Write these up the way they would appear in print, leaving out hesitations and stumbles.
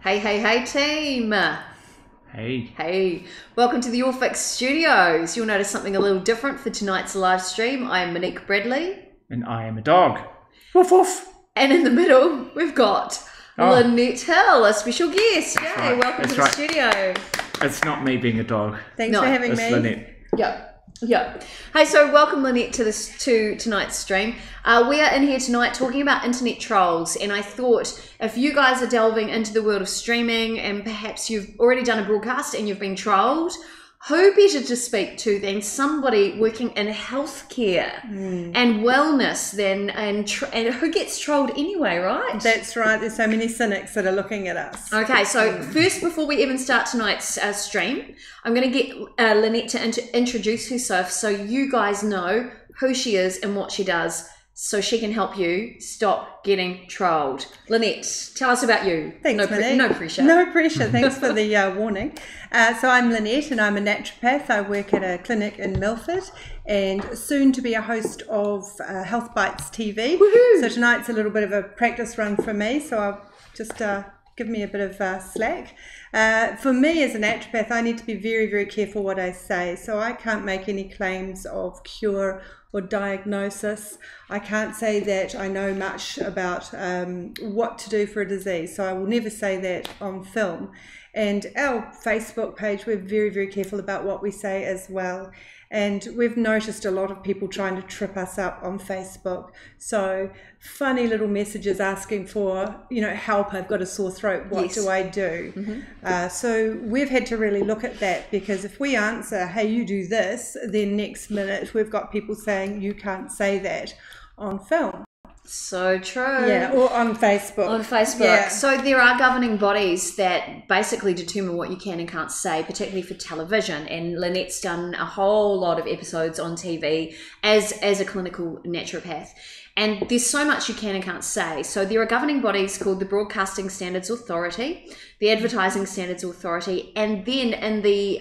Hey team! Hey. Hey, welcome to the YourFix Studios. You'll notice something a little different for tonight's live stream. I am Monique Bradley. And I am a dog. Woof woof. And in the middle, we've got Lynette Hill, a special guest. That's Yay, right. welcome to the studio. It's not me being a dog. Thanks for having It's me. Lynette. Yeah. Hey, so welcome Lynette to tonight's stream. We are in here tonight talking about internet trolls, and I thought if you guys are delving into the world of streaming and perhaps you've already done a broadcast and you've been trolled, who better to speak to than somebody working in healthcare and wellness and who gets trolled anyway, right? That's right. There's so many cynics that are looking at us. Okay, so first, before we even start tonight's stream, I'm going to get Lynette to introduce herself so you guys know who she is and what she does, so she can help you stop getting trolled. Lynette, tell us about you. Thanks, Monique. No pressure. No pressure. Thanks for the warning. So I'm Lynette and I'm a naturopath. I work at a clinic in Milford and soon to be a host of Health Bites TV. Woohoo! So tonight's a little bit of a practice run for me. So I'll just give me a bit of slack. For me as a naturopath, I need to be very, very careful what I say. So I can't make any claims of cure or diagnosis. I can't say that I know much about what to do for a disease. So I will never say that on film. And our Facebook page, we're very, very careful about what we say as well. And we've noticed a lot of people trying to trip us up on Facebook. So funny little messages asking for, help, I've got a sore throat, what do I do? So we've had to really look at that, because if we answer, hey, you do this, then next minute we've got people saying you can't say that on film. So true. Yeah, or on Facebook. On Facebook. Yeah. So there are governing bodies that basically determine what you can and can't say, particularly for television. And Lynette's done a whole lot of episodes on TV as a clinical naturopath. And there's so much you can and can't say. So there are governing bodies called the Broadcasting Standards Authority, the Advertising Standards Authority, and then in the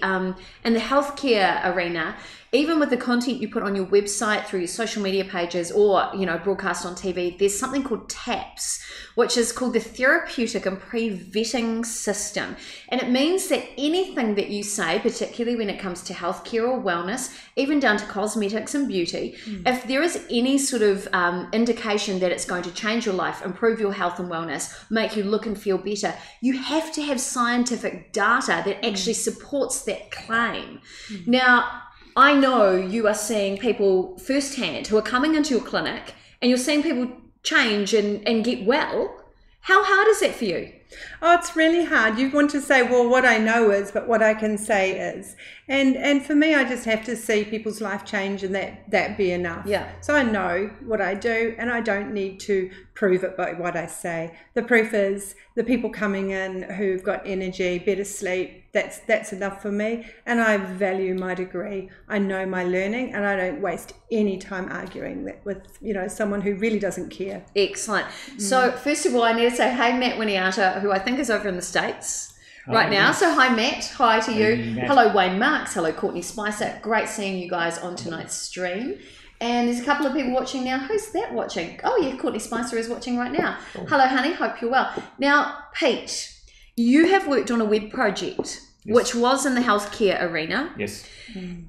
healthcare arena, even with the content you put on your website, through your social media pages, or broadcast on TV, there's something called TAPS, which is called the Therapeutic and Pre-Vetting System. And it means that anything that you say, particularly when it comes to healthcare or wellness, even down to cosmetics and beauty, if there is any sort of indication that it's going to change your life, improve your health and wellness, make you look and feel better, you have to have scientific data that actually supports that claim. Now, I know you are seeing people firsthand who are coming into your clinic and you're seeing people change and get well. How hard is that for you? Oh, it's really hard. You want to say, well, what I know is, but what I can say is. And for me, I just have to see people's life change and that be enough. Yeah. So I know what I do and I don't need to prove it by what I say. The proof is the people coming in who've got energy, better sleep, that's enough for me. And I value my degree. I know my learning and I don't waste any time arguing with someone who really doesn't care. Excellent. So first of all, I need to say, hey, Matt Winiata, who I think is over in the States right now. So hi, Matt. Hi to you. Hey, Matt. Hello, Wayne Marks. Hello, Courtney Spicer. Great seeing you guys on tonight's stream. And there's a couple of people watching now. Who's that watching? Oh, yeah, Courtney Spicer is watching right now. Cool. Hello, honey. Hope you're well. Now, Pete, you have worked on a web project, which was in the healthcare arena. Yes.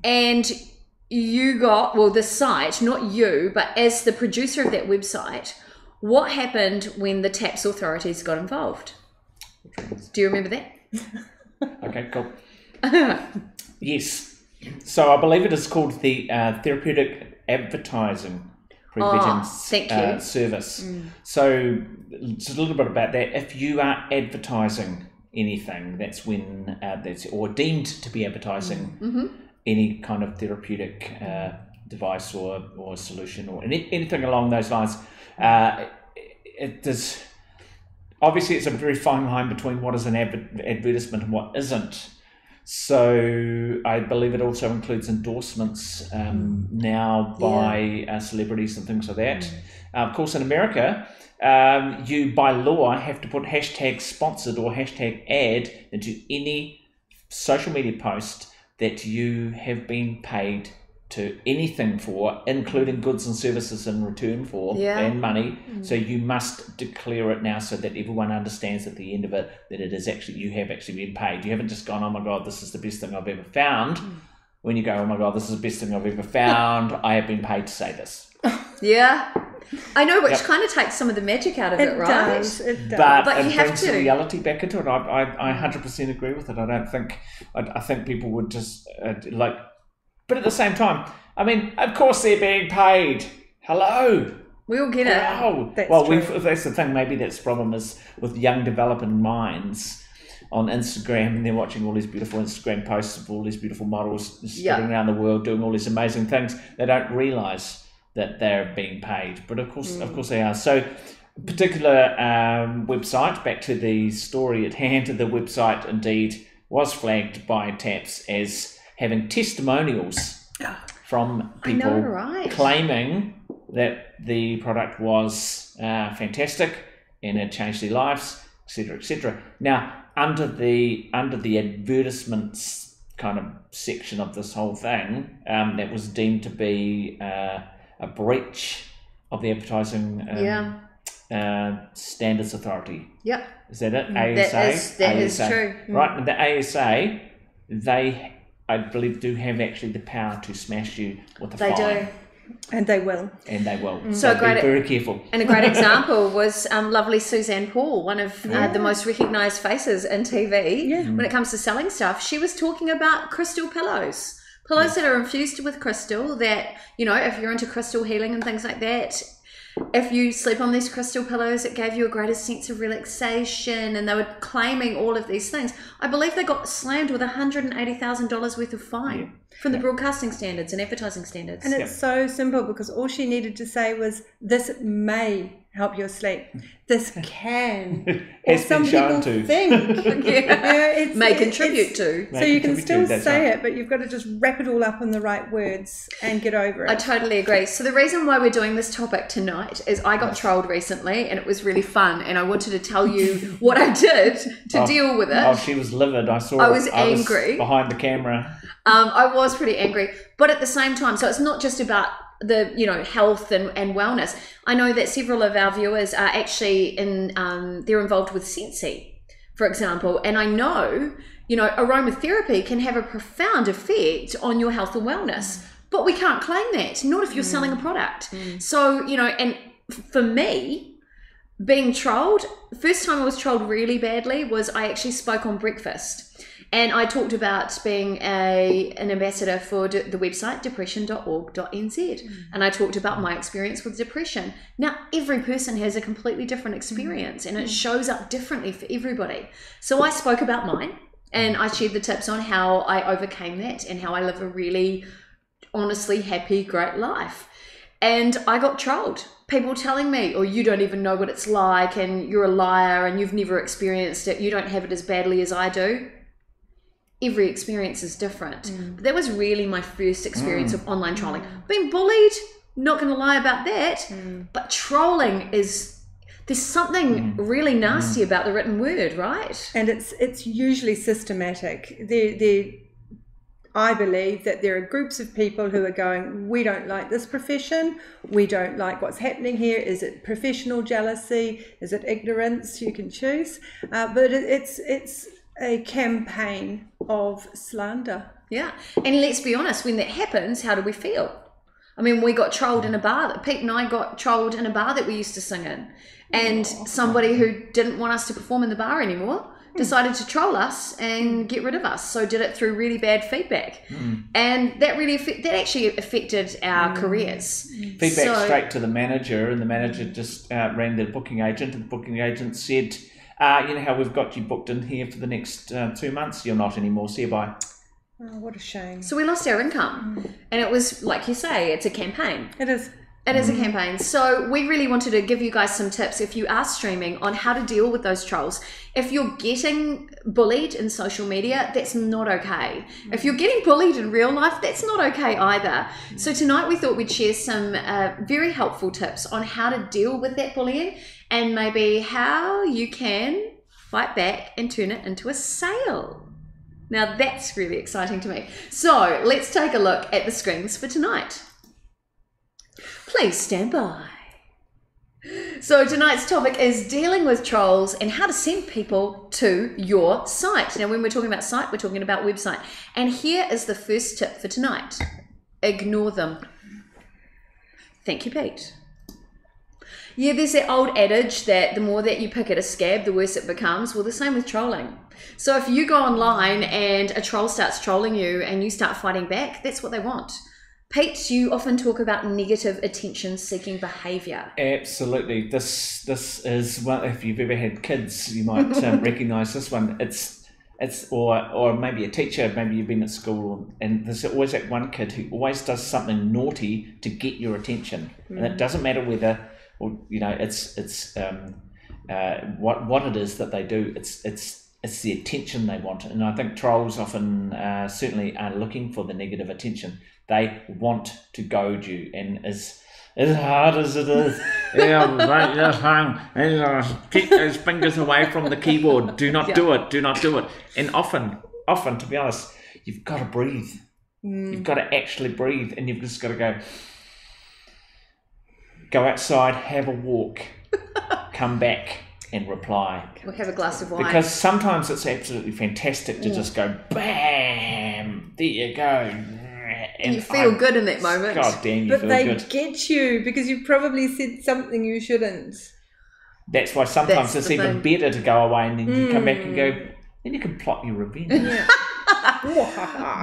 And you got, the site, not you, but as the producer of that website, what happened when the TAPS authorities got involved? Do you remember that? Okay, cool. Yes. So I believe it is called the Therapeutic Advertising Prevention Service. So just a little bit about that. If you are advertising anything, that's when or deemed to be advertising any kind of therapeutic device or solution or anything along those lines. It does. Obviously, it's a very fine line between what is an advertisement and what isn't. So I believe it also includes endorsements now by celebrities and things like that. Of course, in America, you by law have to put hashtag sponsored or hashtag ad into any social media post that you have been paid to anything for, including goods and services in return for, and money. So you must declare it now so that everyone understands at the end of it that it is actually, you have actually been paid. You haven't just gone, oh my God, this is the best thing I've ever found. When you go, oh my God, this is the best thing I've ever found, I have been paid to say this. Yeah. I know, which kind of takes some of the magic out of it, right? It does. But you it have brings to. the reality back into it. I 100% agree with it. I think people would just but at the same time, I mean, of course they're being paid. Hello. We all get it. Wow. That's the thing. Maybe that's the problem is with young developing minds on Instagram, and they're watching all these beautiful Instagram posts of all these beautiful models sitting around the world doing all these amazing things. They don't realise that they're being paid, but of course they are. So, particular website. Back to the story at hand. The website indeed was flagged by TAPS as having testimonials from people claiming that the product was fantastic and had changed their lives, etc., etc. Now, under the advertisements kind of section of this whole thing, that was deemed to be a breach of the Advertising Standards Authority. Yep. Is that it? ASA? That is true. Right, and the ASA, they, I believe, do have actually the power to smash you with a fine. They do. And they will. So great, be very careful. And a great example was lovely Suzanne Paul, one of the most recognised faces in TV when it comes to selling stuff. She was talking about crystal pillows. Pillows that are infused with crystal that, you know, if you're into crystal healing and things like that, if you sleep on these crystal pillows, it gave you a greater sense of relaxation, and they were claiming all of these things. I believe they got slammed with $180,000 worth of fine from the broadcasting standards and advertising standards. And it's so simple because all she needed to say was, this may help your sleep. This can. Or some people think. May contribute to. So you can still say it, but you've got to just wrap it all up in the right words and get over it. I totally agree. So the reason why we're doing this topic tonight is I got trolled recently and it was really fun, and I wanted to tell you what I did to deal with it. Oh, she was livid. I saw I was angry. Behind the camera. I was pretty angry. But at the same time, so it's not just about the, you know, health and wellness. I know that several of our viewers are actually they're involved with Sensi, for example, and I know, you know, aromatherapy can have a profound effect on your health and wellness, but we can't claim that, not if you're selling a product. So, you know, and for me, being trolled, first time I was trolled really badly was I actually spoke on breakfast. And I talked about being an ambassador for the website depression.org.nz. And I talked about my experience with depression. Now, every person has a completely different experience and it shows up differently for everybody. So I spoke about mine and I shared the tips on how I overcame that and how I live a really honestly happy, great life. And I got trolled. People telling me, oh, you don't even know what it's like and you're a liar and you've never experienced it. You don't have it as badly as I do. Every experience is different. But that was really my first experience of online trolling. Being bullied, not going to lie about that, but trolling is, there's something really nasty about the written word, right? And it's usually systematic. I believe that there are groups of people who are going, we don't like this profession, we don't like what's happening here. Is it professional jealousy? Is it ignorance? You can choose. But it's a campaign of slander. Yeah. And let's be honest, when that happens, how do we feel? I mean, we got trolled in a bar. Pete and I got trolled in a bar that we used to sing in. And somebody who didn't want us to perform in the bar anymore decided to troll us and get rid of us. So did it through really bad feedback. And that really actually affected our careers. Feedback straight to the manager, and the manager just rang the booking agent, and the booking agent said, you know how we've got you booked in here for the next 2 months? You're not anymore. See you, bye. Oh, what a shame. So we lost our income. And it was, like you say, it's a campaign. It is. It is a campaign. So we really wanted to give you guys some tips if you are streaming on how to deal with those trolls. If you're getting bullied in social media, that's not okay. If you're getting bullied in real life, that's not okay either. So tonight we thought we'd share some very helpful tips on how to deal with that bullying and maybe how you can fight back and turn it into a sale. Now that's really exciting to me. So let's take a look at the screens for tonight. Please stand by. So tonight's topic is dealing with trolls and how to send people to your site. Now when we're talking about site, we're talking about website. And here is the first tip for tonight. Ignore them. Thank you, Pete. Yeah, there's that old adage that the more that you pick at a scab, the worse it becomes. Well, the same with trolling. So if you go online and a troll starts trolling you and you start fighting back, that's what they want. Pete, you often talk about negative attention-seeking behaviour. Absolutely. This is one. If you've ever had kids, you might recognise this one. It's or maybe a teacher. Maybe you've been at school, and there's always that one kid who always does something naughty to get your attention, and it doesn't matter whether, or it's what it is that they do. It's the attention they want, and I think trolls often certainly are looking for the negative attention. They want to goad you, and as hard as it is, keep those fingers away from the keyboard. Do not do it. Do not do it. And often, to be honest, you've got to breathe. You've got to actually breathe, and you've just got to go outside, have a walk, come back, and reply. We'll have a glass of wine. Because sometimes it's absolutely fantastic to just go, bam, there you go. And you feel good in that moment. God damn, you but feel they good. get you because you probably said something you shouldn't. That's why sometimes it's even better to go away and then you come back and go, then you can plot your revenge. Yeah.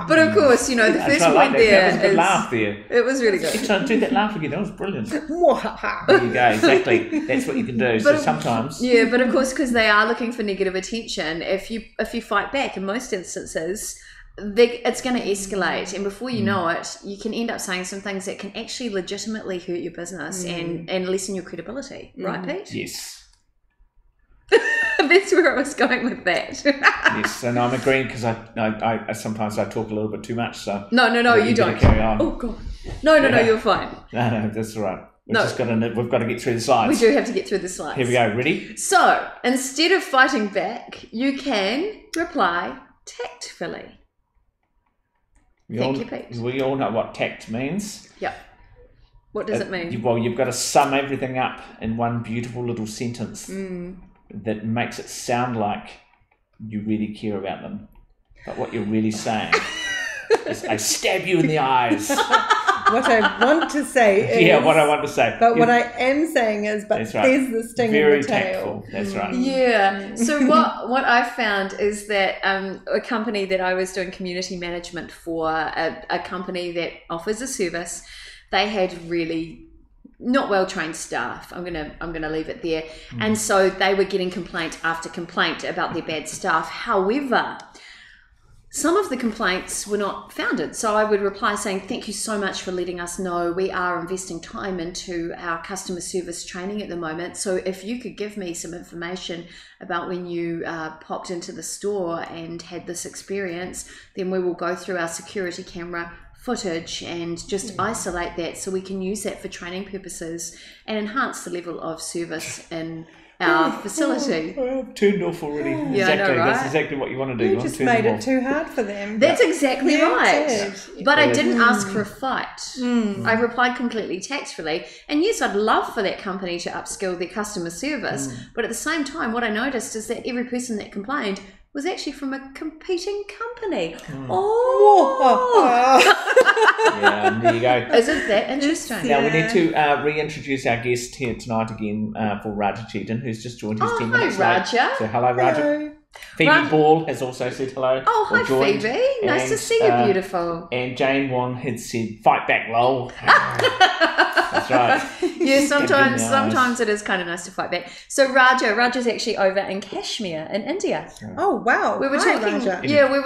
But of course, the first point there is... That was a good laugh there. It was really good. Try to do that laugh again. That was brilliant. There you go. Exactly. That's what you can do. So sometimes... Yeah, but of course, because they are looking for negative attention, if you fight back, in most instances... it's going to escalate, and before you know it, you can end up saying some things that can actually legitimately hurt your business and lessen your credibility, right, Pete? Yes. That's where I was going with that. Yes, and I'm agreeing because I sometimes I talk a little bit too much. So no, you don't. Carry on. Oh God, no, you're fine. No, that's all right. We've got to get through the slides. We do have to get through the slides. Here we go. Ready? So instead of fighting back, you can reply tactfully. Thank you, Pete. We all know what tact means. Yep. What does it mean? You've got to sum everything up in one beautiful little sentence that makes it sound like you really care about them. But what you're really saying is, I stab you in the eyes. What I want to say is... Yeah, what I want to say. But what I am saying is, but that's right. There's the sting Very in the tail. Tactful. That's right. Yeah. So what I found is that a company that I was doing community management for, a company that offers a service, they had really not well-trained staff. I'm gonna leave it there. And so they were getting complaint after complaint about their bad staff. However, some of the complaints were not founded. So I would reply saying, thank you so much for letting us know. We are investing time into our customer service training at the moment. So if you could give me some information about when you popped into the store and had this experience, then we will go through our security camera footage and just isolate that so we can use that for training purposes and enhance the level of service in our facility. I'm turned off already. Yeah, exactly. I know, right? That's exactly what you want to do. You just made it too hard for them. That's exactly right. But I didn't ask for a fight. I replied completely tactfully. And yes, I'd love for that company to upskill their customer service. But at the same time, what I noticed is that every person that complained was actually from a competing company. Yeah, there you go. Isn't that interesting? Now we need to reintroduce our guest here tonight again for Raja Chetan, who's just joined his 10 minutes hi, late. Raja. So hello, Raja. Phoebe Ball has also said hello. Oh, hi, Phoebe. Nice to see you, beautiful. And Jane Wong had said, fight back, lol. That's right. Yeah, sometimes it is kind of nice to fight back. So Raja's actually over in Kashmir in India. Oh, wow. We were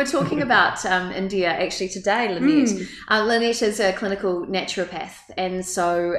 talking about India actually today, Lynette. Lynette is a clinical naturopath, and so,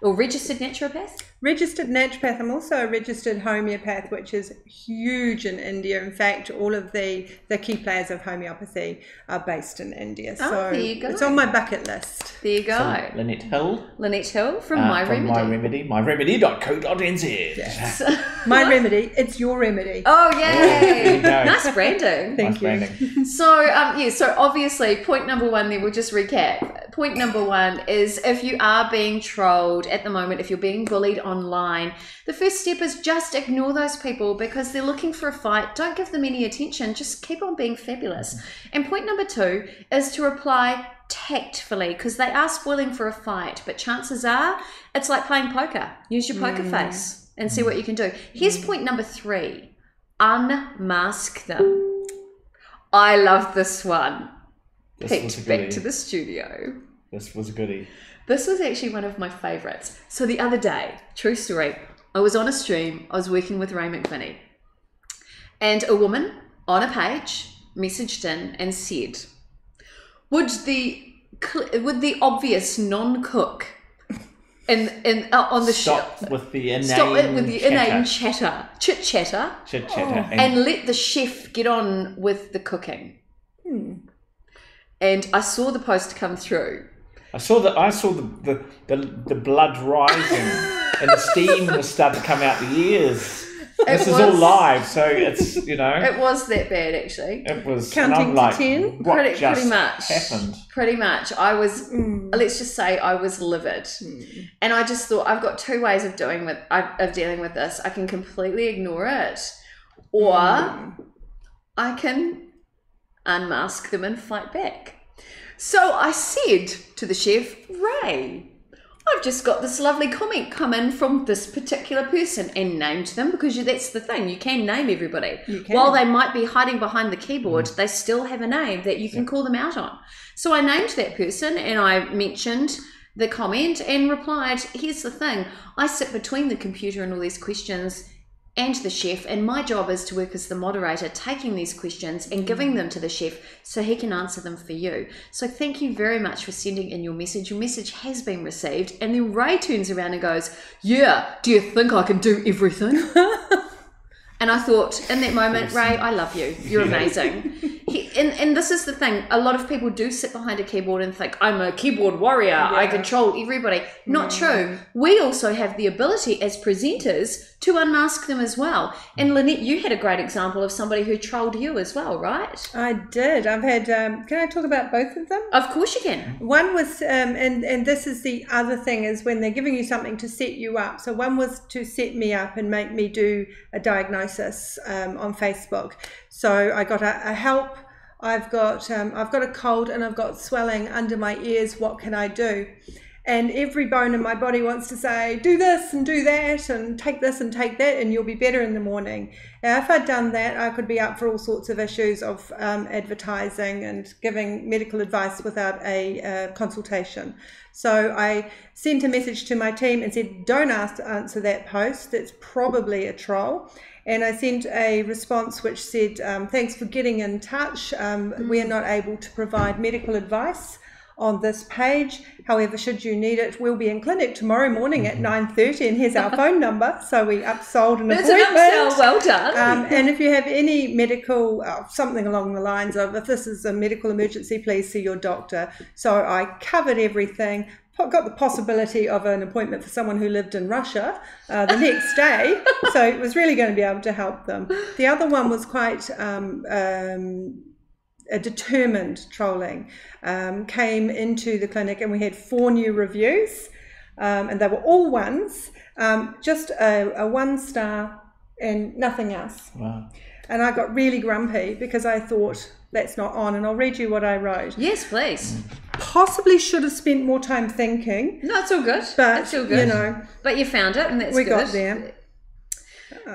or registered naturopath? registered naturopath. I'm also a registered homeopath, which is huge in India. In fact, all of the key players of homeopathy are based in India. So there you go. It's on my bucket list. There you go. So, Lynette Hill from My Remedy. My Remedy, myremedy.co.nz. Yes. My Remedy, it's your remedy. Oh, yay! Nice branding. Thank you. Branding. So, so obviously, point number one there, we'll just recap. Point number one is if you are being trolled at the moment, if you're being bullied online, the first step is just ignore those people because they're looking for a fight. Don't give them any attention. Just keep on being fabulous. And point number two is to reply tactfully because they are spoiling for a fight, but chances are it's like playing poker. Use your poker face and see what you can do. Here's point number three. Unmask them. I love this one. Peeked back to the studio. This was a goodie. This was actually one of my favourites. So the other day, true story, I was on a stream, I was working with Ray McVinney, and a woman on a page messaged in and said, would the obvious non-cook on the stop with the inane chit chatter, and let the chef get on with the cooking. And I saw the post come through. I saw the blood rising and the steam was starting to come out the ears. This is all live, so it's It was that bad actually. It was counting to 10. Pretty much happened. Pretty much. I was. Let's just say I was livid, and I just thought I've got two ways of dealing with this. I can completely ignore it, or I can unmask them and fight back. So I said to the chef, Ray, I've just got this lovely comment come in from this particular person, and named them because that's the thing. You can name everybody. While they might be hiding behind the keyboard, they still have a name that you can call them out on. So I named that person and I mentioned the comment and replied, here's the thing. I sit between the computer and all these questions and the chef, and my job is to work as the moderator, taking these questions and giving them to the chef so he can answer them for you. So thank you very much for sending in your message. Your message has been received. And then Ray turns around and goes, yeah, do you think I can do everything? And I thought, in that moment, Ray, I love you. You're amazing. And this is the thing. A lot of people do sit behind a keyboard and think, I'm a keyboard warrior. Yeah. I control everybody. Not true. We also have the ability as presenters to unmask them as well. And Lynette, you had a great example of somebody who trolled you as well, right? I did. I've had, can I talk about both of them? Of course you can. One was, and this is the other thing, is when they're giving you something to set you up. So one was to set me up and make me do a diagnosis on Facebook. So I got a help. I've got a cold and I've got swelling under my ears. What can I do? And every bone in my body wants to say, do this and do that and take this and take that and you'll be better in the morning. Now, if I'd done that, I could be up for all sorts of issues of advertising and giving medical advice without a consultation. So I sent a message to my team and said, don't answer that post. It's probably a troll. And I sent a response which said, thanks for getting in touch. We are not able to provide medical advice on this page. However, should you need it, we'll be in clinic tomorrow morning at 9:30, and here's our phone number. So we upsold an appointment. An upsell, well done. And if you have any medical, something along the lines of, if this is a medical emergency, please see your doctor. So I covered everything. Got the possibility of an appointment for someone who lived in Russia the next day. So it was really going to be able to help them. The other one was quite a determined trolling. Came into the clinic and we had 4 new reviews, and they were all ones, just a 1-star and nothing else. Wow. And I got really grumpy because I thought, that's not on. And I'll read you what I wrote. Yes, please. Possibly should have spent more time thinking. No, it's all good. But, it's all good. You know. But you found it, and that's we good. We got there.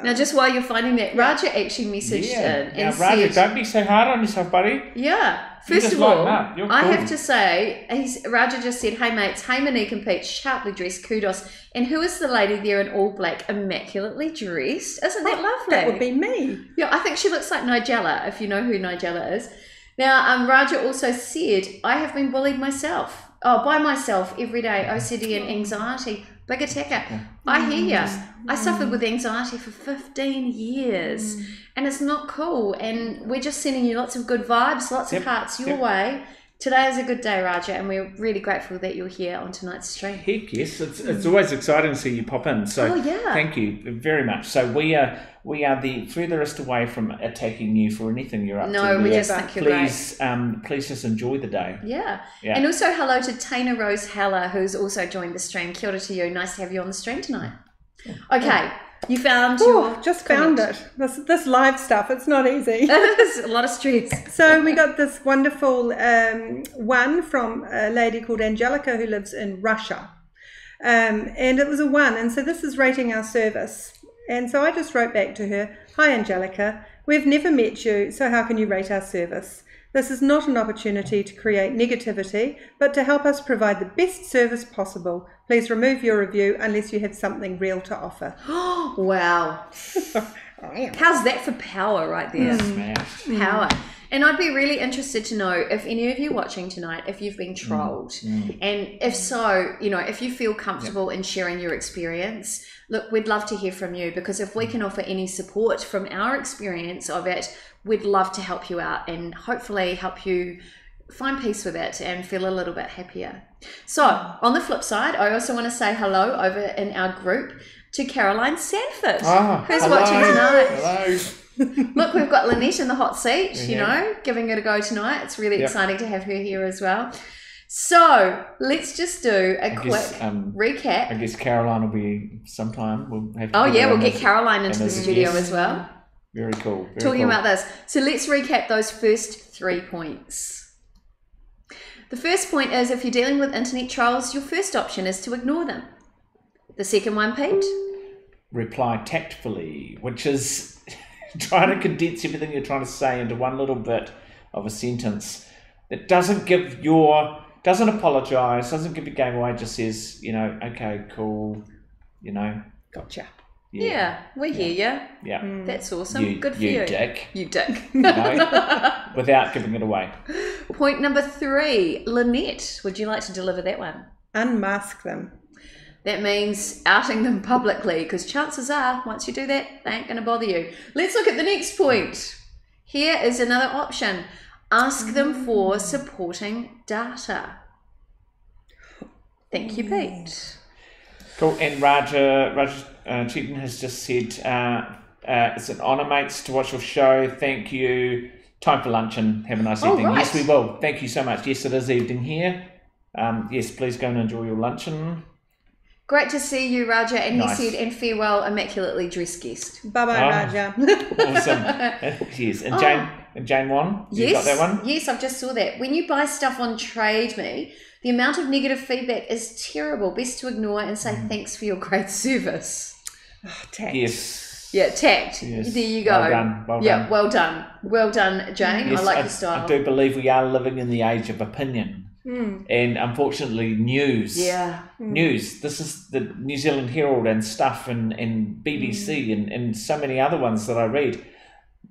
Now, just while you're finding that, Raja actually messaged in and said... Raja, don't be so hard on yourself, buddy. Yeah. First of all, I have to say, Raja just said, hey mates, hey Monique and Pete, sharply dressed, kudos. And who is the lady there in all black, immaculately dressed? Isn't that lovely? That would be me. Yeah, I think she looks like Nigella, if you know who Nigella is. Now, Raja also said, I have been bullied myself. Oh, by myself every day, OCD and anxiety. Big attacker. I hear you. I suffered with anxiety for 15 years and it's not cool. And we're just sending you lots of good vibes, lots of hearts your way. Today is a good day, Raja, and we're really grateful that you're here on tonight's stream. Heck yes, it's always exciting to see you pop in. So thank you very much. So we are the furthest away from attacking you for anything you're up to. No, we just think you're great. Please just enjoy the day. Yeah. And also hello to Tana Rose Heller, who's also joined the stream. Kia ora to you. Nice to have you on the stream tonight. Okay. You found found it. This live stuff, it's not easy. It's a lot of stress. So we got this wonderful one from a lady called Angelica who lives in Russia. And it was a 1. And so this is rating our service. And so I just wrote back to her, "Hi Angelica, we've never met you, so how can you rate our service? This is not an opportunity to create negativity, but to help us provide the best service possible. Please remove your review unless you have something real to offer." Oh, wow. How's that for power right there? Power. And I'd be really interested to know if any of you watching tonight, if you've been trolled. And if so, if you feel comfortable in sharing your experience, look, we'd love to hear from you, because if we can offer any support from our experience of it, we'd love to help you out and hopefully help you find peace with it and feel a little bit happier. So on the flip side, I also want to say hello over in our group to Caroline Sanford, who's watching tonight. Hello. Look, we've got Lynette in the hot seat, giving it a go tonight. It's really exciting to have her here as well. So let's just do a quick recap. I guess Caroline will be sometime. We'll have to we'll get Caroline into this video as well. Very cool. Talking about this. So let's recap those first 3 points. The first point is, if you're dealing with internet trolls, your first option is to ignore them. The second one, Pete? Reply tactfully, which is trying to condense everything you're trying to say into one little bit of a sentence that doesn't apologise, doesn't give your game away, just says, okay, cool, gotcha. Yeah, we hear you. Yeah. That's awesome. Good for you. You dick. You dick. Without giving it away. Point number 3. Lynette, would you like to deliver that one? Unmask them. That means outing them publicly, because chances are, once you do that, they ain't going to bother you. Let's look at the next point. Here is another option. Ask them for supporting data. Thank you, Pete. Cool. And Raja Cheaton has just said, it's an honour, mates, to watch your show. Thank you. Time for lunch and have a nice evening. Right. Yes, we will. Thank you so much. Yes, it is evening here. Yes, please go and enjoy your luncheon. Great to see you, Raja. And he said, and farewell, immaculately dressed guest. Bye-bye, Raja. Awesome. Yes. And Jane Wan, you got that one? Yes, I've just saw that. When you buy stuff on Trade Me, the amount of negative feedback is terrible. Best to ignore and say thanks for your great service. Tact. Yes. Yeah, tact. Yes. There you go. Well done. Well done. Well done, Jane. Yes, I like your style. I do believe we are living in the age of opinion. And unfortunately, news. Yeah. News. This is the New Zealand Herald and stuff and BBC and so many other ones that I read.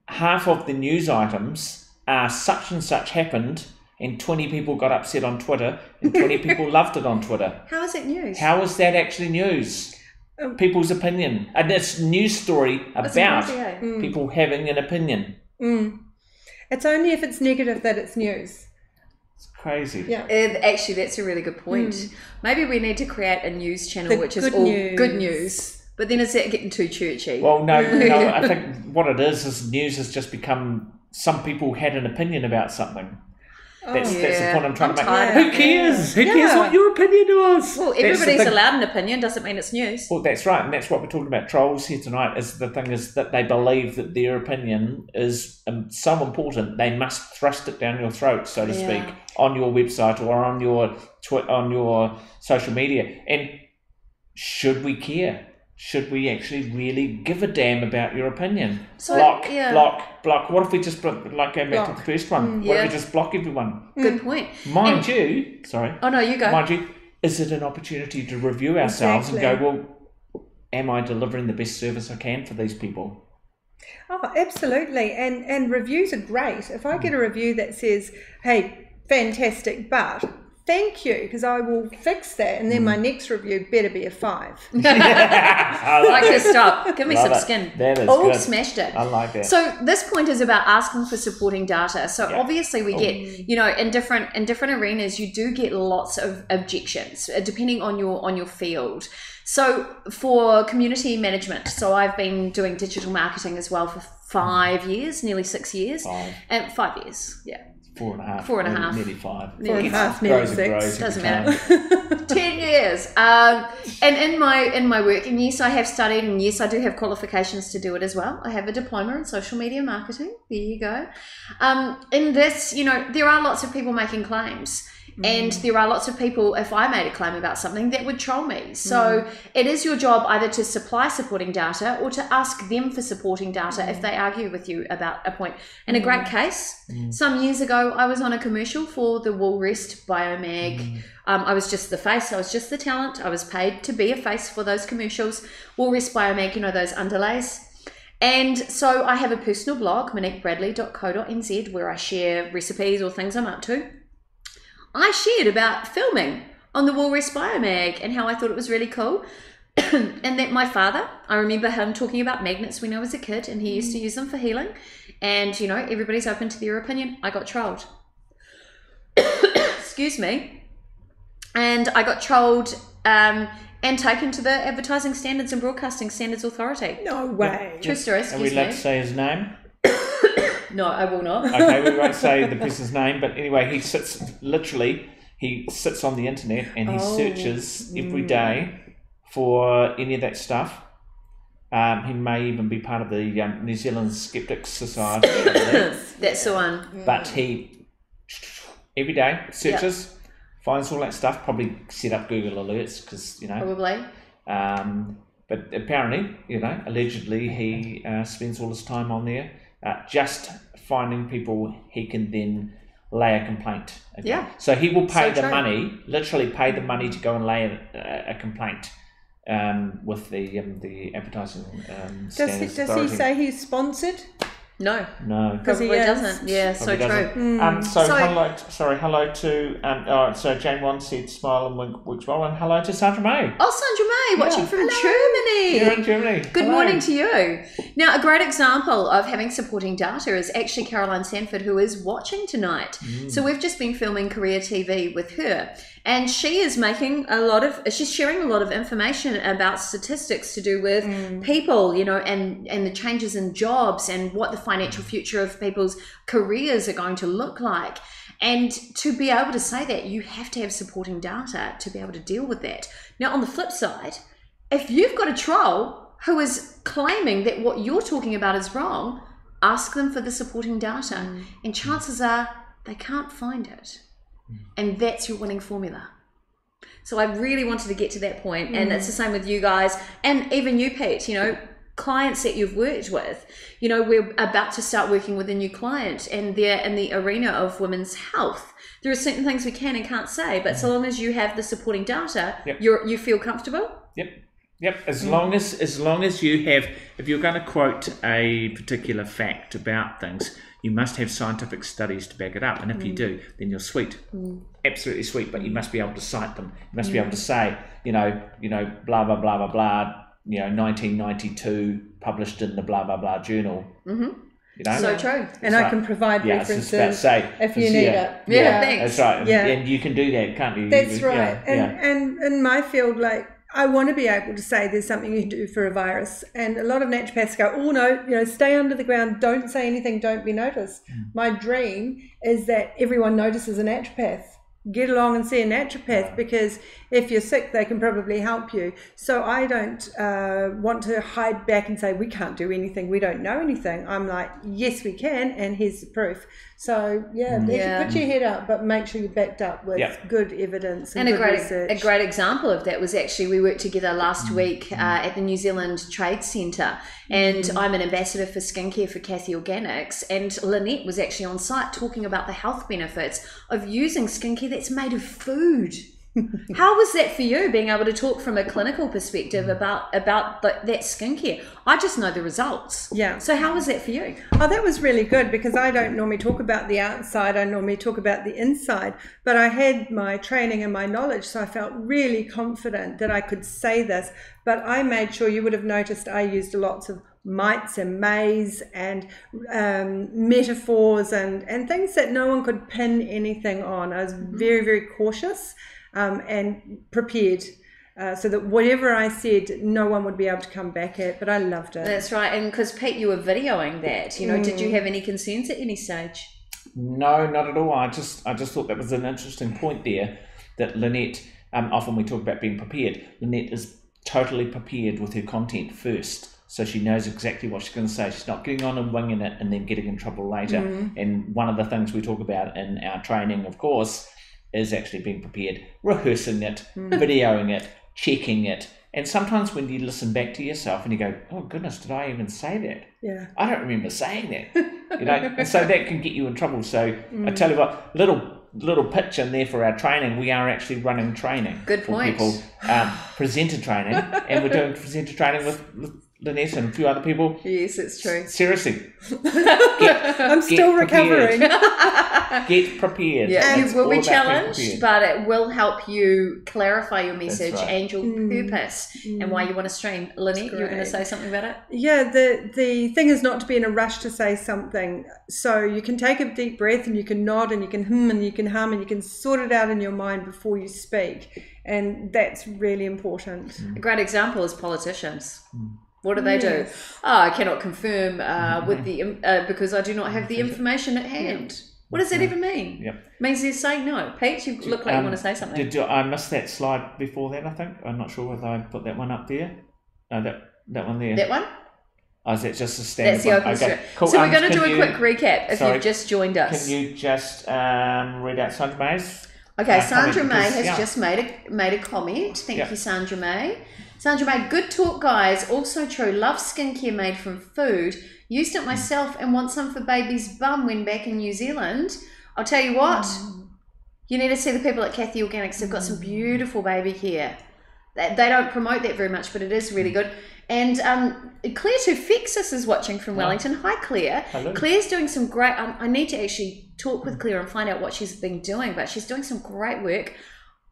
Half of the news items are such and such happened, and 20 people got upset on Twitter, and 20 people loved it on Twitter. How is it news? How is that actually news? People's opinion. And it's a news story about people having an opinion. It's only if it's negative that it's news. It's crazy. Yeah. Actually, that's a really good point. Maybe we need to create a news channel which is all good news. But then is that getting too churchy? Well, no, I think what it is news has just become some people had an opinion about something. That's the point I'm trying to make. Who cares? Who cares what your opinion was? Well, everybody's allowed an opinion, doesn't mean it's news. Well, that's right, and that's what we're talking about. Trolls here tonight is the thing is that they believe that their opinion is so important they must thrust it down your throat, so to speak, on your website or on your social media. And should we care? Should we actually really give a damn about your opinion? So, block. What if we just going back to the first one? What if we just block everyone? Good point. Mind you, Oh no, you go. Mind you, is it an opportunity to review ourselves and go, well, am I delivering the best service I can for these people? Oh, absolutely. And reviews are great. If I get a review that says, hey, fantastic, but thank you, because I will fix that, and then my next review better be a 5. I like this stuff. Give me some skin. That is good. Smashed it. I like that. So this point is about asking for supporting data. So obviously we get, in different arenas, you do get lots of objections depending on your field. So for community management, so I've been doing digital marketing as well for 5 years, nearly 6 years, 5 years. Yeah. 4.5. 4.5. Nearly 5. 4.5, nearly 6. Doesn't matter. 10 years. And in my work, and yes, I have studied, and yes, I do have qualifications to do it as well. I have a diploma in social media marketing. There you go. In this, there are lots of people making claims. And there are lots of people, if I made a claim about something, that would troll me. So it is your job either to supply supporting data or to ask them for supporting data if they argue with you about a point. In a great case, some years ago, I was on a commercial for the Wool Rest Biomag. I was just the face. I was just the talent. I was paid to be a face for those commercials. Wool Rest Biomag, those underlays. And so I have a personal blog, moniquebradley.co.nz, where I share recipes or things I'm up to. I shared about filming on the Wool Rest Biomag and how I thought it was really cool. And that my father, I remember him talking about magnets when I was a kid, and he used to use them for healing. And, everybody's open to their opinion. I got trolled. Excuse me. And I got trolled and taken to the Advertising Standards and Broadcasting Standards Authority. No way. True story, excuse me. Are we allowed to say his name? No, I will not. Okay, we won't say the person's name, but anyway, he sits on the internet and he searches every day for any of that stuff. He may even be part of the New Zealand Skeptics Society. That's the one. But he, every day, searches, finds all that stuff, probably set up Google Alerts, because, Probably. But apparently, allegedly, he spends all his time on there. Just finding people he can then lay a complaint against. Yeah. So he will pay the money, literally pay the money to go and lay a complaint with the advertising standards Does authority. he say he's sponsored? No. Because he doesn't. Yeah, so true. Hello to so Jane Wan said smile and wink works well, and hello to Sandra May. Oh, Sandra May, watching from Germany. You're in Germany. Good morning to you. Now, a great example of having supporting data is actually Caroline Sanford, who is watching tonight. So we've just been filming Career TV with her. And she is she's sharing a lot of information about statistics to do with people, and the changes in jobs and what the financial future of people's careers are going to look like. And to be able to say that, you have to have supporting data to be able to deal with that. Now, on the flip side, if you've got a troll who is claiming that what you're talking about is wrong, ask them for the supporting data. And chances are they can't find it. And that's your winning formula. So I really wanted to get to that point, and it's the same with you guys, and even you, Pete. Clients that you've worked with. We're about to start working with a new client, and they're in the arena of women's health. There are certain things we can and can't say, but so long as you have the supporting data, you feel comfortable. Yep. As long as you have, if you're going to quote a particular fact about things, you must have scientific studies to back it up. And if you do, then you're sweet. Absolutely sweet. But you must be able to cite them. You must be able to say, blah, blah, blah, blah, blah, 1992, published in the blah, blah, blah journal. So true. And I can provide references if you need it. Yeah, thanks. That's right. Yeah. And you can do that, can't you? That's right. And in my field, I want to be able to say there's something you can do for a virus. And a lot of naturopaths go, oh no, stay under the ground, don't say anything, don't be noticed. My dream is that everyone notices a naturopath. Get along and see a naturopath, because if you're sick, they can probably help you. So I don't want to hide back and say, we can't do anything, we don't know anything. I'm like, yes, we can, and here's the proof. So put your head up, but make sure you're backed up with good evidence and good research. A great example of that was actually, we worked together last week at the New Zealand Trade Centre, and I'm an ambassador for skincare for Kathy Organics, and Lynette was actually on site talking about the health benefits of using skincare that's made of food. How was that for you, being able to talk from a clinical perspective about that skincare? I just know the results. Yeah. So how was that for you? Oh, that was really good, because I don't normally talk about the outside. I normally talk about the inside. But I had my training and my knowledge, so I felt really confident that I could say this. But I made sure, you would have noticed, I used lots of mites and mays and metaphors and things that no one could pin anything on. I was very, very cautious and prepared, so that whatever I said, no one would be able to come back at. But I loved it. That's right. And because Pete, you were videoing that, did you have any concerns at any stage? No, not at all. I just thought that was an interesting point there, that Lynette, often we talk about being prepared. Lynette is totally prepared with her content first. So she knows exactly what she's going to say. She's not getting on and winging it and then getting in trouble later. And one of the things we talk about in our training, of course, is actually being prepared, rehearsing it, videoing it, checking it. And sometimes when you listen back to yourself and you go, oh goodness, did I even say that? Yeah. I don't remember saying that. And so that can get you in trouble. So I tell you what, little pitch in there for our training. We are actually running training. Good point. For people, presenter training, and we're doing presenter training with Lynette and a few other people. Yes, it's true. Seriously. I'm still recovering. Get prepared. Yeah, you will be challenged, but it will help you clarify your message and your purpose and why you want to stream. Lynette, you were going to say something about it? Yeah, the thing is not to be in a rush to say something. So you can take a deep breath and you can nod and you can and you can hum and you can sort it out in your mind before you speak. And that's really important. A great example is politicians. What do they do? Oh, I cannot confirm with the because I do not have the information at hand. What does that even mean? Means they're saying no. Pete, you look like you want to say something. I missed that slide before that, I think. I'm not sure whether I put that one up there. No, that one there. That one? Oh, is that just a standard? That's the open okay. Cool. So we're going to do a quick recap if you've just joined us. Can you just read out Sandra May's? Okay, Sandra May has just made a comment. Thank you, Sandra May. Sandra May, good talk, guys. Also true. Love skincare made from food. Used it myself and want some for baby's bum when back in New Zealand. I'll tell you what, you need to see the people at Kathy Organics. They've got some beautiful baby hair. They don't promote that very much, but it is really good. And Claire YourFixTV is watching from Wellington. Hi, Claire. Hello. Claire's doing some great... I need to actually talk with Claire and find out what she's been doing, but she's doing some great work.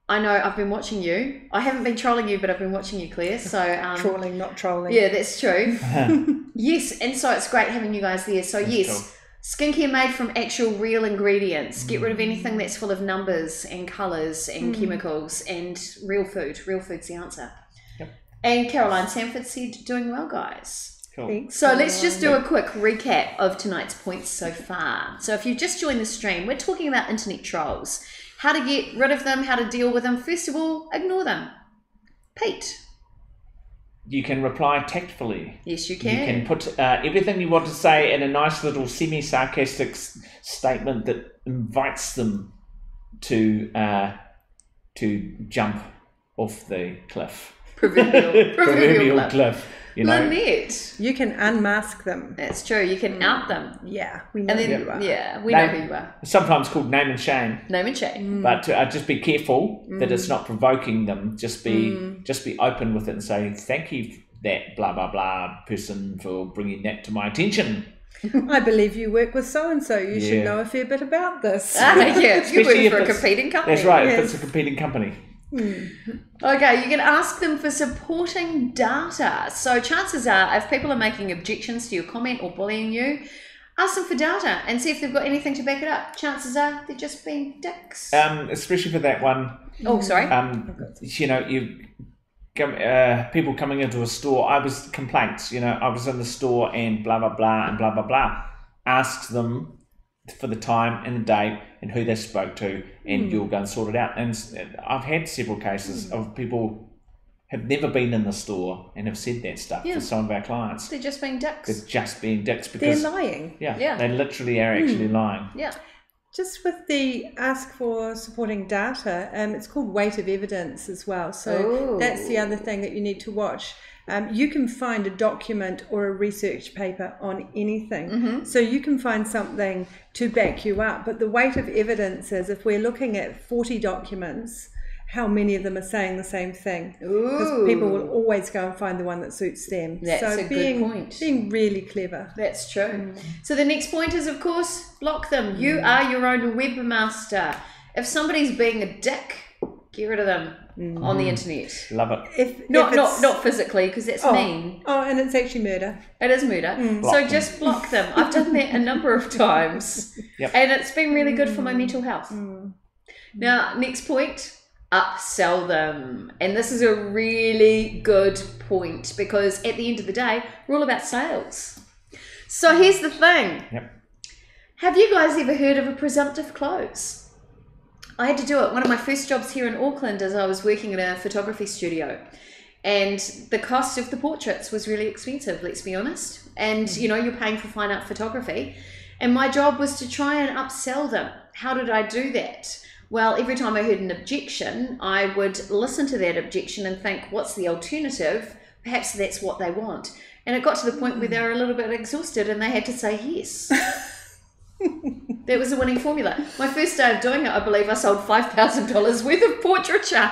I know, I've been watching you. I haven't been trolling you, but I've been watching you, Claire. So Trawling, not trolling. Yeah, that's true. Yes, and so it's great having you guys there. So that's yes, cool. Skincare made from actual real ingredients. Get rid of anything that's full of numbers and colours and chemicals, and real food. Real food's the answer. Yep. And Caroline Sanford said, doing well, guys. Cool. Thanks. So let's just do a quick recap of tonight's points so far. So if you've just joined the stream, we're talking about internet trolls. How to get rid of them, how to deal with them. First of all, ignore them. Pete. You can reply tactfully. Yes, you can. You can put everything you want to say in a nice little semi-sarcastic statement that invites them to jump off the cliff. Proverbial cliff. You know? Lynette. You can unmask them. That's true. You can out them. Yeah, we know who you are. Yeah, we know who you are. Sometimes called name and shame. Name and shame. But just be careful that it's not provoking them. Just be open with it and say, thank you, that blah, blah, blah person for bringing that to my attention. I believe you work with so-and-so. You should know a fair bit about this. Yeah, you work for a competing company. That's right, if it's a competing company. Okay, you can ask them for supporting data. So chances are, if people are making objections to your comment or bullying you, ask them for data and see if they've got anything to back it up. Chances are they're just being dicks. Especially for that one. Oh, sorry. You know, people coming into a store. I was complaints. You know, I was in the store and blah blah blah and blah blah blah. Ask them for the time and the date and who they spoke to, and you'll go and sort it out. And I've had several cases of people have never been in the store and have said that stuff for some of our clients. They're just being dicks. They're just being dicks because they're lying. Yeah, they literally are actually lying. Yeah. Just with the ask for supporting data, it's called weight of evidence as well. So that's the other thing that you need to watch. You can find a document or a research paper on anything. So you can find something to back you up. But the weight of evidence is if we're looking at 40 documents how many of them are saying the same thing. Ooh. Because people will always go and find the one that suits them. That's so a good point. Being really clever. That's true. So the next point is, of course, block them. You are your own webmaster. If somebody's being a dick, get rid of them on the internet. Love it. Not physically, because that's mean. Oh, and it's actually murder. It is murder. So just block them. I've done that a number of times. Yep. And it's been really good for my mental health. Now, next point, upsell them. And this is a really good point, because at the end of the day, we're all about sales. So here's the thing. Yep. Have you guys ever heard of a presumptive close? I had to do it. One of my first jobs here in Auckland is I was working in a photography studio, and the cost of the portraits was really expensive, let's be honest. And you're paying for fine art photography, and my job was to try and upsell them. How did I do that? Well, every time I heard an objection, I would listen to that objection and think, what's the alternative? Perhaps that's what they want. And it got to the point where they were a little bit exhausted and they had to say yes. That was a winning formula. My first day of doing it, I believe I sold $5,000 worth of portraiture.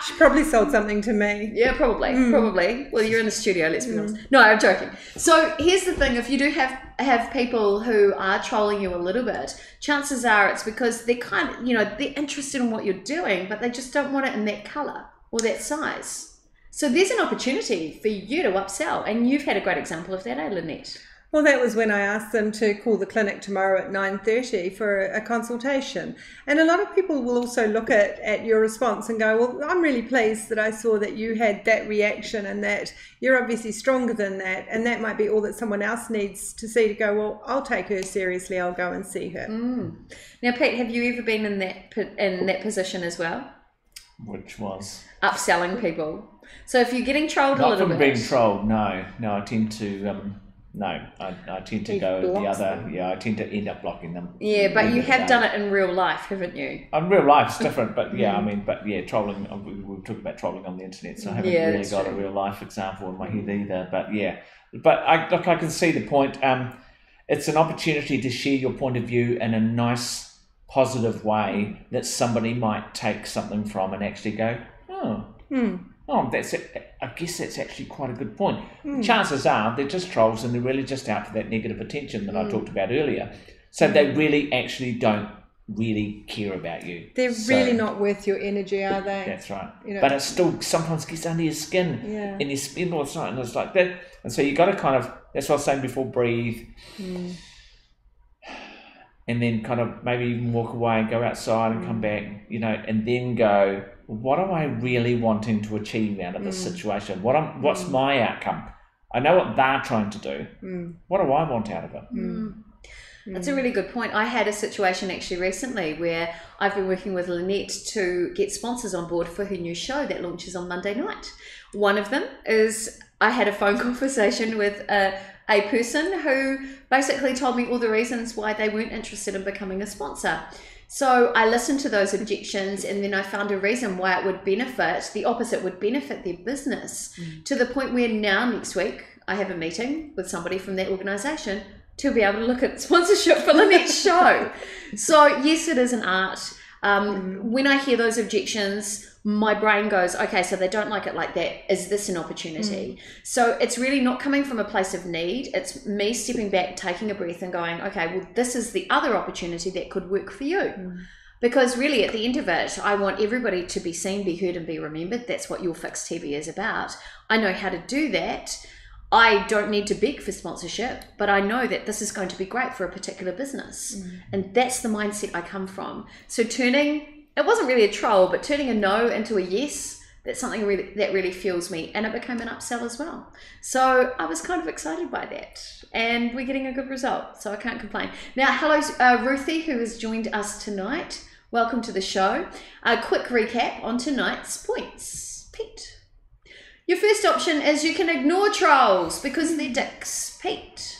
She probably sold something to me. Yeah, probably. Well, you're in the studio, let's be honest. No, I'm joking. So here's the thing. If you do have people who are trolling you a little bit, chances are it's because they're they're interested in what you're doing, but they just don't want it in that colour or that size. So there's an opportunity for you to upsell, and you've had a great example of that, Lynette? Well, that was when I asked them to call the clinic tomorrow at 9:30 for a consultation. And a lot of people will also look at your response and go, well, I'm really pleased that I saw that you had that reaction and that you're obviously stronger than that. And that might be all that someone else needs to see to go, well, I'll take her seriously. I'll go and see her. Now, Pete, have you ever been in that position as well? Which was? Upselling people. So if you're getting trolled a little bit. Not from being trolled, no. No, I tend to... I tend to go the other. them. Yeah, I tend to end up blocking them. Yeah, but you have done it in real life, haven't you? In real life, it's different, but trolling. We've talked about trolling on the internet, so I haven't really got a real life example in my head either. But I can see the point. It's an opportunity to share your point of view in a nice, positive way that somebody might take something from and actually go, that's it. I guess that's actually quite a good point. Chances are they're just trolls and they're really just out for that negative attention that I talked about earlier. So they really actually don't really care about you. They're really not worth your energy, are they? That's right. But it still sometimes gets under your skin and you spend all the time and it's like that. And so you got to kind of, that's what I was saying before, breathe. And then kind of maybe even walk away and go outside and come back, and then go, what am I really wanting to achieve out of this situation? What's my outcome? I know what they're trying to do. What do I want out of it? That's a really good point. I had a situation actually recently where I've been working with Lynette to get sponsors on board for her new show that launches on Monday night. One of them is I had a phone conversation with a person who basically told me all the reasons why they weren't interested in becoming a sponsor. So I listened to those objections and then I found a reason why it would benefit, the opposite would benefit their business, to the point where now next week I have a meeting with somebody from that organisation to be able to look at sponsorship for Lynette's show. So yes, it is an art. When I hear those objections, my brain goes, okay, so they don't like it like that. Is this an opportunity? So it's really not coming from a place of need. It's me stepping back, taking a breath and going, okay, well, this is the other opportunity that could work for you. Because really at the end of it, I want everybody to be seen, be heard and be remembered. That's what YourFixTV is about. I know how to do that. I don't need to beg for sponsorship, but I know that this is going to be great for a particular business. And that's the mindset I come from. So it wasn't really a troll, but turning a no into a yes, that's something that really fuels me. And it became an upsell as well. So I was kind of excited by that. And we're getting a good result, so I can't complain. Now, hello, Ruthie, who has joined us tonight. Welcome to the show. A quick recap on tonight's points. Pete. Your first option is you can ignore trolls because they're dicks. Pete.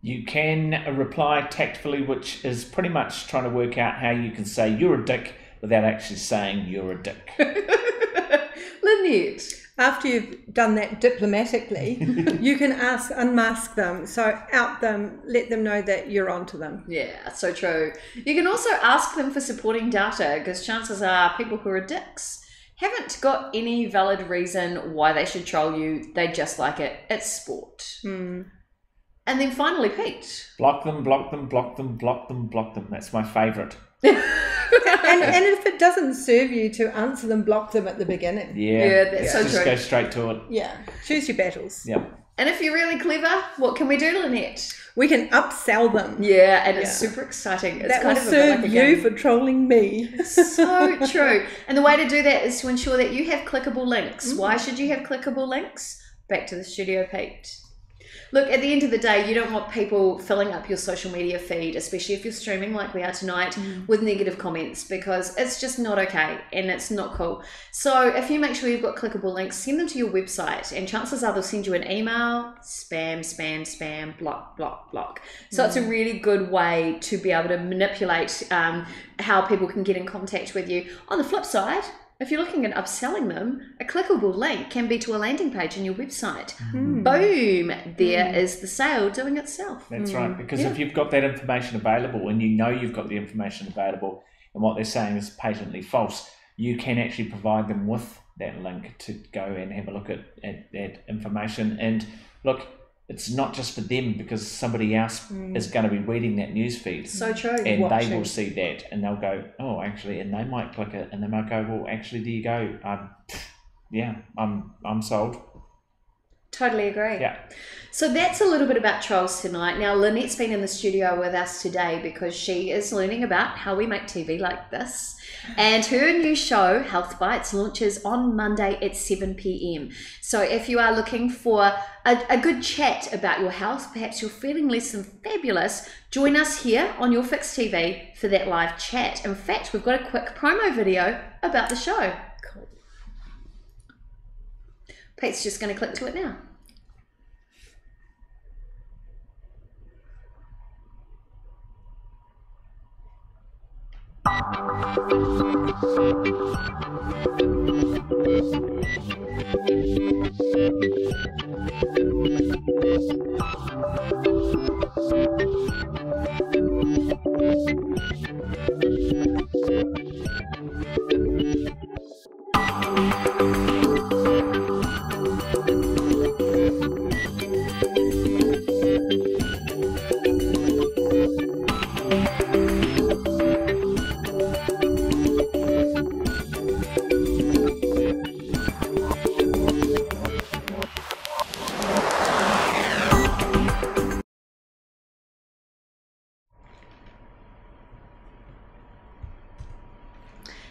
You can reply tactfully, which is pretty much trying to work out how you can say you're a dick without actually saying you're a dick. Lynette. After you've done that diplomatically, you can unmask them. So out them, let them know that you're onto them. Yeah, so true. You can also ask them for supporting data, because chances are people who are dicks haven't got any valid reason why they should troll you. They just like it. It's sport. And then finally, Pete. Block them, block them, block them, block them, block them. That's my favourite. And if it doesn't serve you to answer them, block them at the beginning. Yeah, that's so true. Just go straight to it. Yeah, choose your battles. Yeah. And if you're really clever, what can we do, Lynette? We can upsell them. Yeah, and it's super exciting. It's that kind will of serve a bit like you for trolling me. So true. And the way to do that is to ensure that you have clickable links. Why should you have clickable links? Back to the studio, Pete. Look, at the end of the day, you don't want people filling up your social media feed, especially if you're streaming like we are tonight, with negative comments, because it's just not okay and it's not cool. So if you make sure you've got clickable links, send them to your website, and chances are they'll send you an email, spam, spam, spam, block, block, block. So it's a really good way to be able to manipulate how people can get in contact with you. On the flip side, if you're looking at upselling them, a clickable link can be to a landing page on your website. Boom! There is the sale doing itself. That's right. Because if you've got that information available and you know you've got the information available and what they're saying is patently false, you can actually provide them with that link to go and have a look at that information. And look, it's not just for them, because somebody else is going to be reading that news feed. So true. And they will see that and they'll go, oh, actually, and they might click it and they might go, well, actually, there you go. I'm sold. Totally agree. Yeah. So that's a little bit about trolls tonight. Now, Lynette's been in the studio with us today because she is learning about how we make TV like this. And her new show, Health Bites, launches on Monday at 7 p.m. So if you are looking for a good chat about your health, perhaps you're feeling less than fabulous, join us here on YourFixTV for that live chat. In fact, we've got a quick promo video about the show. Cool. Pete's just going to click to it now.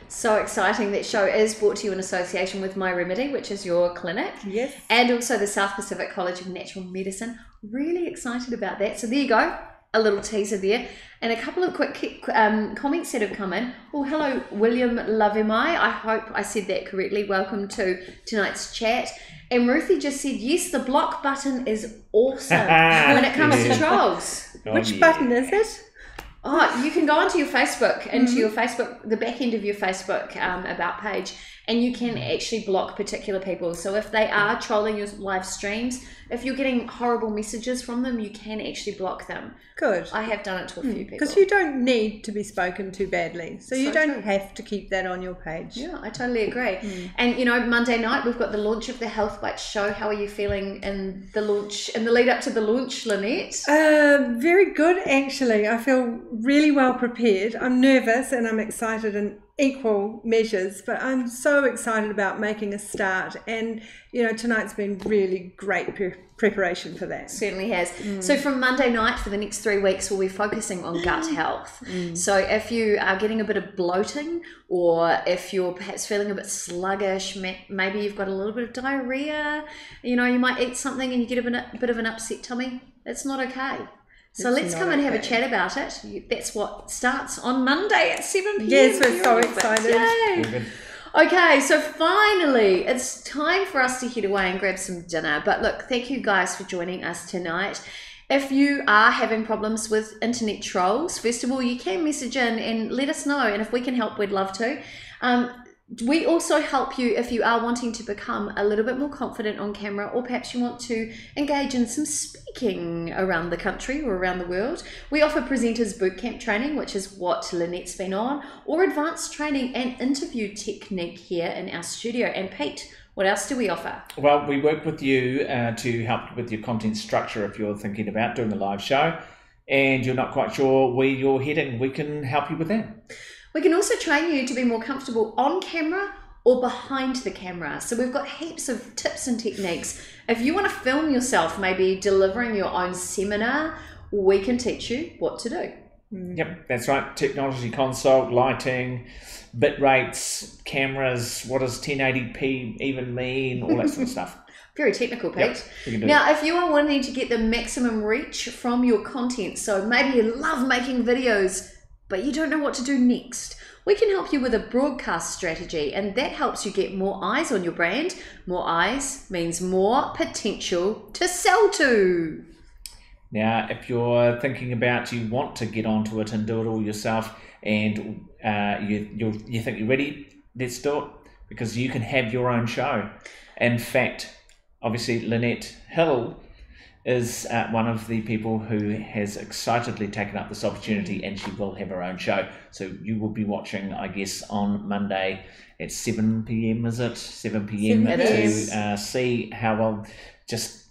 So exciting. That show is brought to you in association with My Remedy, which is your clinic. Yes. And also the South Pacific College of Natural Medicine. Really excited about that. So there you go. A little teaser there. And a couple of quick comments that have come in. Oh, hello, William Lavemai. I hope I said that correctly. Welcome to tonight's chat. And Ruthie just said, yes, the block button is awesome when it comes to trolls. Which button is it? Oh, you can go onto your Facebook, into your Facebook, the back end of your Facebook about page, and you can actually block particular people. So if they are trolling your live streams, if you're getting horrible messages from them, you can actually block them. Good. I have done it to a few people. Because you don't need to be spoken to badly. So you don't have to keep that on your page. Yeah, I totally agree. And, you know, Monday night, we've got the launch of the Health Bites show. How are you feeling in the launch, in the lead up to the launch, Lynette? Very good, actually. I feel really well prepared. I'm nervous and I'm excited in equal measures, but I'm so excited about making a start. And, you know, tonight's been really great preparation for that. Certainly has. So from Monday night for the next 3 weeks, we'll be focusing on gut health. So if you are getting a bit of bloating, or if you're perhaps feeling a bit sluggish, maybe you've got a little bit of diarrhea, you know, you might eat something and you get a bit of an upset tummy, it's not okay. So let's come and have a chat about it. That's what starts on Monday at 7 p.m. Yes, we're so excited. Yay. Okay, so finally, it's time for us to head away and grab some dinner. But look, thank you guys for joining us tonight. If you are having problems with internet trolls, first of all, you can message in and let us know. And if we can help, we'd love to. We also help you if you are wanting to become a little bit more confident on camera, or perhaps you want to engage in some speaking around the country or around the world. We offer presenters bootcamp training, which is what Lynette's been on, or advanced training and interview technique here in our studio. And Pete, what else do we offer? Well, we work with you to help with your content structure if you're thinking about doing a live show and you're not quite sure where you're heading. We can help you with that. We can also train you to be more comfortable on camera or behind the camera. So we've got heaps of tips and techniques. If you want to film yourself, maybe delivering your own seminar, we can teach you what to do. Yep, that's right. Technology consult, lighting, bit rates, cameras, what does 1080p even mean, all that sort of stuff. Very technical, Pete. Yep, now, if you are wanting to get the maximum reach from your content, so maybe you love making videos, but you don't know what to do next, we can help you with a broadcast strategy, and that helps you get more eyes on your brand. More eyes means more potential to sell to. Now, if you're thinking about you want to get onto it and do it all yourself, and you think you're ready, let's do it, because you can have your own show. In fact, obviously, Lynette Hill is one of the people who has excitedly taken up this opportunity, and she will have her own show. So you will be watching, I guess, on Monday at 7 p.m, is it? 7 p.m. to see how well, just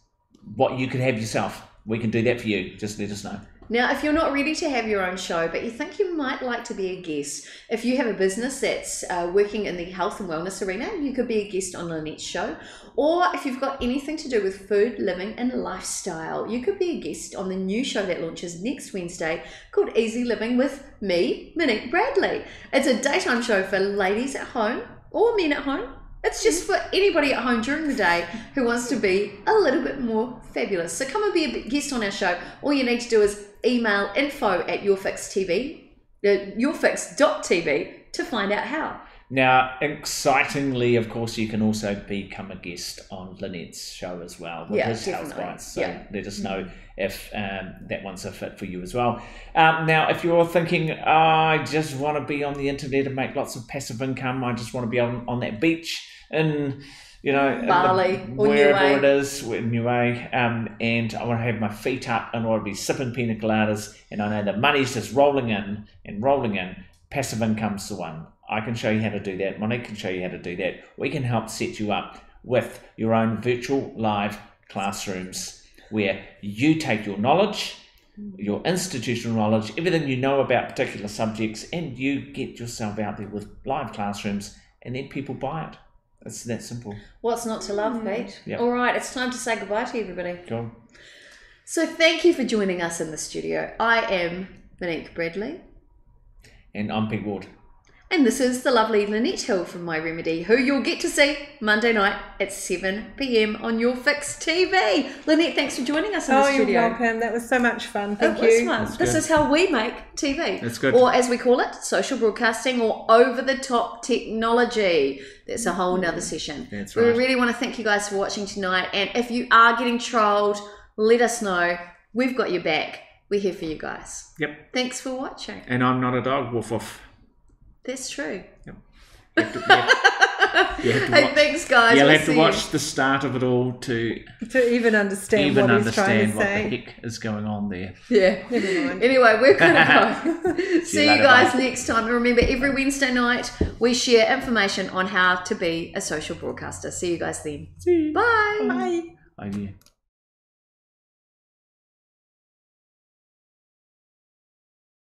what you could have yourself. We can do that for you. Just let us know. Now, if you're not ready to have your own show, but you think you might like to be a guest, if you have a business that's working in the health and wellness arena, you could be a guest on Lynette's show. Or if you've got anything to do with food, living and lifestyle, you could be a guest on the new show that launches next Wednesday called Easy Living with me, Monique Bradley. It's a daytime show for ladies at home or men at home. It's just for anybody at home during the day who wants to be a little bit more fabulous. So come and be a guest on our show. All you need to do is email info@YourFixTV, YourFix.tv, to find out how. Now, excitingly, of course, you can also become a guest on Lynette's show as well with his health bites. So let us know if that one's a fit for you as well. Now, if you're thinking, I just want to be on the internet and make lots of passive income, I just want to be on that beach in, Bali or wherever it is, Niue, and I want to have my feet up and I want to be sipping pina coladas, and I know the money's just rolling in and rolling in. Passive income's the one. I can show you how to do that. Monique can show you how to do that. We can help set you up with your own virtual live classrooms where you take your knowledge, your institutional knowledge, everything you know about particular subjects, and you get yourself out there with live classrooms, and then people buy it. It's that simple. What's not to love, Pete? Yep. All right, it's time to say goodbye to everybody. Cool. So thank you for joining us in the studio. I am Monique Bradley. And I'm Pete Ward. And this is the lovely Lynette Hill from My Remedy, who you'll get to see Monday night at 7 p.m. on YourFixTV. Lynette, thanks for joining us in the studio. Oh, you're welcome. That was so much fun. Thank you. It was fun. This is how we make TV. That's good. Or as we call it, social broadcasting or over-the-top technology. That's a whole nother session. That's right. We really want to thank you guys for watching tonight. And if you are getting trolled, let us know. We've got your back. We're here for you guys. Yep. Thanks for watching. And I'm not a dog. Woof woof. That's true. Yep. Hey, thanks, guys. You'll have to watch the start of it all to even understand what he's trying to what say. the heck is going on there. Yeah. Never mind. Anyway, we're going to go. See you later, guys bye. next time. And remember, every Wednesday night, we share information on how to be a social broadcaster. See you guys then. See you. Bye. Bye. Bye.